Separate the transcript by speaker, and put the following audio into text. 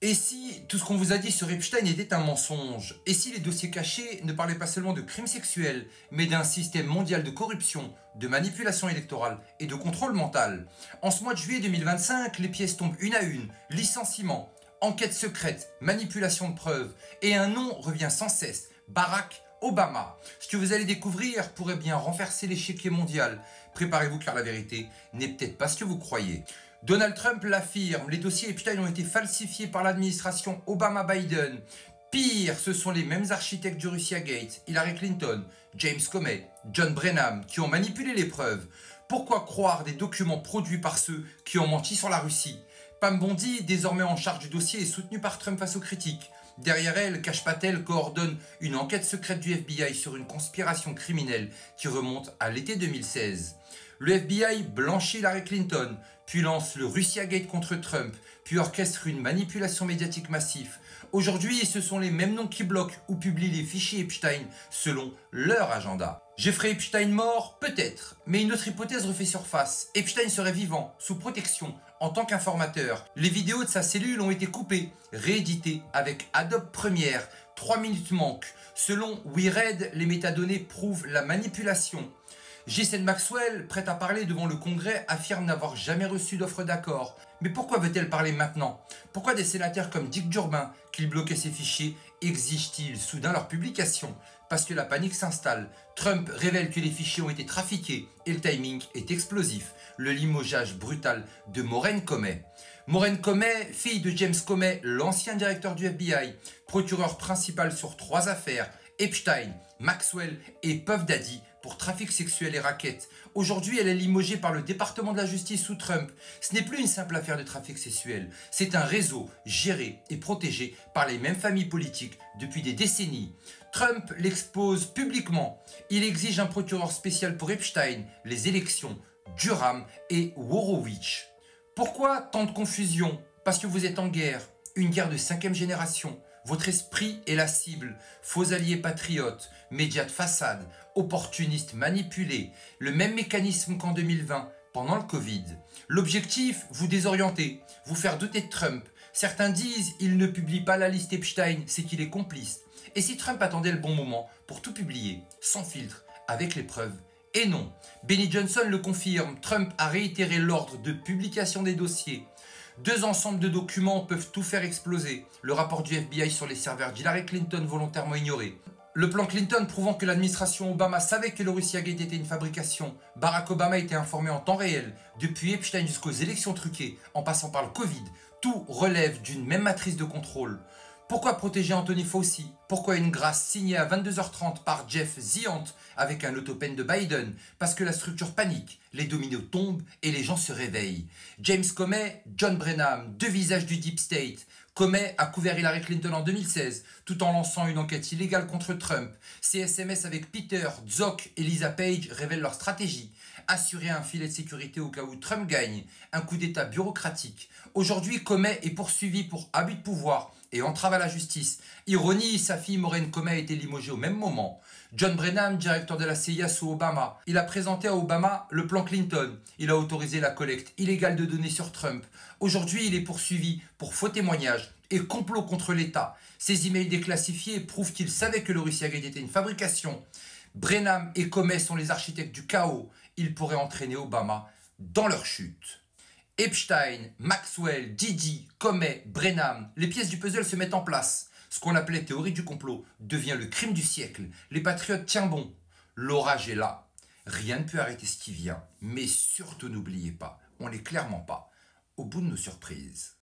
Speaker 1: Et si tout ce qu'on vous a dit sur Epstein était un mensonge? Et si les dossiers cachés ne parlaient pas seulement de crimes sexuels, mais d'un système mondial de corruption, de manipulation électorale et de contrôle mental? En ce mois de juillet 2025, les pièces tombent une à une. Licenciement, enquête secrète, manipulation de preuves. Et un nom revient sans cesse. Barack Obama. Ce que vous allez découvrir pourrait bien renverser l'échiquier mondial. Préparez-vous car la vérité n'est peut-être pas ce que vous croyez. Donald Trump l'affirme, les dossiers Epstein ont été falsifiés par l'administration Obama-Biden. Pire, ce sont les mêmes architectes du Russia Gate, Hillary Clinton, James Comey, John Brennan, qui ont manipulé les preuves. Pourquoi croire des documents produits par ceux qui ont menti sur la Russie? Pam Bondi, désormais en charge du dossier, est soutenue par Trump face aux critiques. Derrière elle, Kash Patel coordonne une enquête secrète du FBI sur une conspiration criminelle qui remonte à l'été 2016. Le FBI blanchit Hillary Clinton, puis lance le Russia Gate contre Trump, puis orchestre une manipulation médiatique massive. Aujourd'hui, ce sont les mêmes noms qui bloquent ou publient les fichiers Epstein selon leur agenda. Jeffrey Epstein mort? Peut-être, mais une autre hypothèse refait surface. Epstein serait vivant, sous protection, en tant qu'informateur. Les vidéos de sa cellule ont été coupées, rééditées avec Adobe Premiere. 3 minutes manquent. Selon WeRead, les métadonnées prouvent la manipulation. Ghislaine Maxwell, prête à parler devant le Congrès, affirme n'avoir jamais reçu d'offre d'accord. Mais pourquoi veut-elle parler maintenant? Pourquoi des sénateurs comme Dick Durbin, qui bloquaient ces fichiers, exigent-ils soudain leur publication? Parce que la panique s'installe. Trump révèle que les fichiers ont été trafiqués et le timing est explosif. Le limogeage brutal de Maureen Comey. Maureen Comey, fille de James Comey, l'ancien directeur du FBI, procureur principal sur 3 affaires, Epstein, Maxwell et Puff Daddy pour trafic sexuel et racket. Aujourd'hui, elle est limogée par le département de la justice sous Trump. Ce n'est plus une simple affaire de trafic sexuel, c'est un réseau géré et protégé par les mêmes familles politiques depuis des décennies. Trump l'expose publiquement. Il exige un procureur spécial pour Epstein, les élections, Durham et Horowitz. Pourquoi tant de confusion? Parce que vous êtes en guerre, une guerre de 5e génération. Votre esprit est la cible, faux alliés patriotes, médias de façade, opportunistes manipulés, le même mécanisme qu'en 2020, pendant le Covid. L'objectif, vous désorienter, vous faire douter de Trump. Certains disent il ne publie pas la liste Epstein, c'est qu'il est complice. Et si Trump attendait le bon moment pour tout publier, sans filtre, avec les preuves? Et non, Benny Johnson le confirme, Trump a réitéré l'ordre de publication des dossiers. 2 ensembles de documents peuvent tout faire exploser. Le rapport du FBI sur les serveurs d'Hillary Clinton volontairement ignoré. Le plan Clinton prouvant que l'administration Obama savait que le Russia Gate était une fabrication. Barack Obama était informé en temps réel. Depuis Epstein jusqu'aux élections truquées, en passant par le Covid, tout relève d'une même matrice de contrôle. Pourquoi protéger Anthony Fauci? Pourquoi une grâce signée à 22h30 par Jeff Zients avec un autopen de Biden? Parce que la structure panique, les dominos tombent et les gens se réveillent. James Comey, John Brennan, 2 visages du Deep State. Comey a couvert Hillary Clinton en 2016 tout en lançant une enquête illégale contre Trump. Ses SMS avec Peter, Zoc et Lisa Page révèlent leur stratégie. Assurer un filet de sécurité au cas où Trump gagne. Un coup d'état bureaucratique. Aujourd'hui, Comey est poursuivi pour abus de pouvoir et entrave à la justice. Ironie, sa fille Maureen Comey a été limogée au même moment. John Brennan, directeur de la CIA sous Obama, il a présenté à Obama le plan Clinton. Il a autorisé la collecte illégale de données sur Trump. Aujourd'hui, il est poursuivi pour faux témoignages et complot contre l'État. Ses emails déclassifiés prouvent qu'il savait que le Russia Gate était une fabrication. Brennan et Comey sont les architectes du chaos. Ils pourraient entraîner Obama dans leur chute. Epstein, Maxwell, Didi, Comey, Brennan, les pièces du puzzle se mettent en place. Ce qu'on appelait théorie du complot devient le crime du siècle. Les patriotes tiennent bon. L'orage est là. Rien ne peut arrêter ce qui vient. Mais surtout n'oubliez pas, on n'est clairement pas au bout de nos surprises.